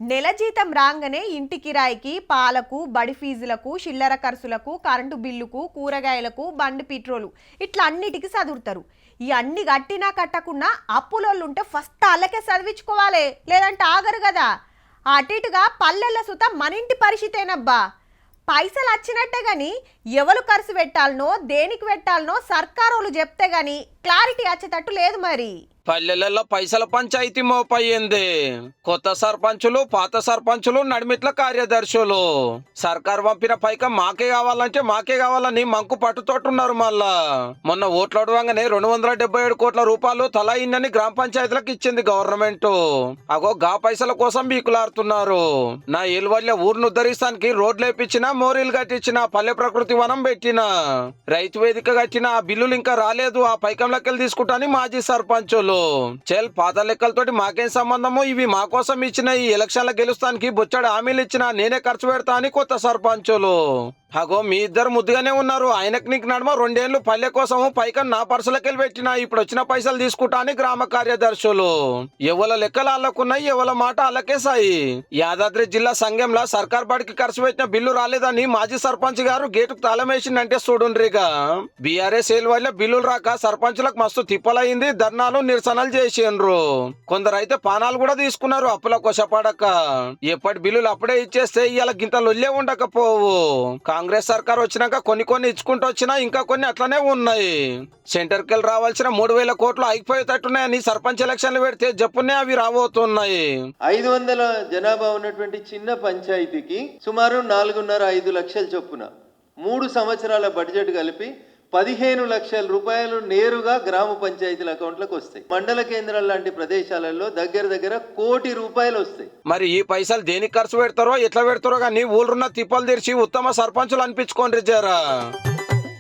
నెల జీతం రాగానే ఇంటి కిరాయికి పాలకు బడి ఫీజులకు చిల్లర ఖర్చులకు కరెంటు బిల్లుకు కూరగాయలకు బండి పెట్రోలు ఇట్లా అన్నిటికి చదువుతారు. ఈ అన్ని కట్టినా కట్టకుండా అప్పులోళ్ళు ఉంటే ఫస్ట్ వాళ్ళకే చదివించుకోవాలి, లేదంటే ఆగరు కదా. అటు ఇటుగా పల్లెల సుత మన ఇంటి పరిస్థితేనబ్బా. పైసలు వచ్చినట్టే గాని ఎవరు ఖర్చు పెట్టాలనో దేనికి పెట్టాలనో సర్కారోళ్ళు చెప్తే గాని క్లారిటీ వచ్చేటట్టు లేదు మరి. పల్లెలలో పైసల పంచాయతీ మోపయ్యింది. కొత్త సర్పంచులు పాత సర్పంచులు నడిమిట్ల కార్యదర్శులు సర్కార్ పంపిన పైకం మాకే కావాలంటే మాకే కావాలని మంకు పట్టుతోటున్నారు. మళ్ళా మొన్న ఓట్లు అడవంగానే 277 కోట్ల రూపాయలు తలా ఇన్నని గ్రామ పంచాయతీలకు ఇచ్చింది గవర్నమెంట్. అగో గా పైసల కోసం బీకులాడుతున్నారు. నా ఏలువల్ల ఊరిని ఉద్ధరిస్తానికి రోడ్లు వేపించిన, మోరీలు కట్టించిన, పల్లె ప్రకృతి వనం పెట్టిన, రైతు వేదిక కట్టిన, ఆ బిల్లులు ఇంకా రాలేదు, ఆ పైకం లెక్కలు తీసుకుంటాని మాజీ సర్పంచులు. చెల్ పాత లెక్కలతోటి మాకేం సంబంధము, ఇవి మా కోసం ఇచ్చిన, ఈ ఎలక్షన్ల గెలుస్తానికి బొచ్చడు హామీలు ఇచ్చిన, నేనే ఖర్చు పెడతా అని కొత్త సర్పంచులు. అగో మీ ఇద్దరు ముద్దుగానే ఉన్నారు. ఆయనకు నీకు నడుమ 2 ఏళ్ళు పల్లె కోసం పైకం నా పర్సులకెళ్ళి పెట్టినా, ఇప్పుడు వచ్చిన పైసలు తీసుకుంటా అని గ్రామ కార్యదర్శులు. ఎవల లెక్కలు అల్లకున్నాయి, ఎవల మాట అల్లకే సాయి. యాదాద్రి జిల్లా సంఘంలో సర్కార్ బడికి ఖర్చు పెట్టిన బిల్లు రాలేదని మాజీ సర్పంచ్ గారు గేటుకు తాళం వేసిందంటే చూడుండ్రిగా. బీఆర్ఎస్ ఏలు వల్ల బిల్లులు రాక సర్పంచులకు మస్తు తిప్పలైంది. ధర్నాలు నిరసనలు చేసిండ్రు. కొందరు అయితే పానాలు కూడా తీసుకున్నారు అప్పుల కొసపడక. ఎప్పటి బిల్లులు అప్పుడే ఇచ్చేస్తే ఇవాళ గింత లొల్లే ఉండకపోవు. కాంగ్రెస్ సర్కార్ వచ్చినాక కొన్ని ఇచ్చుకుంటూ వచ్చినా ఇంకా కొన్ని అట్లనే ఉన్నాయి. సెంటర్కి వెళ్ళి రావాల్సిన 3000 కోట్లు అయిపోయేటట్టున్నాయని సర్పంచ్ ఎలక్షన్లు పెడితే జప్పునే అవి రాబోతున్నాయి. 500 జనాభా ఉన్నటువంటి చిన్న పంచాయతీకి సుమారు 4.5 లక్షల చొప్పున 3 సంవత్సరాల బడ్జెట్ కలిపి 15 లక్షల రూపాయలు నేరుగా గ్రామ పంచాయతీల అకౌంట్లకు వస్తాయి. మండల కేంద్రాల లాంటి ప్రదేశాలలో దగ్గర ₹1 కోటి వస్తాయి. మరి ఈ పైసలు దేనికి ఖర్చు పెడతారో ఎట్లా పెడతారో కానీ ఊళ్ళున్న తిప్పలు తెరిచి ఉత్తమ సర్పంచులు అనిపించుకోండి జరా.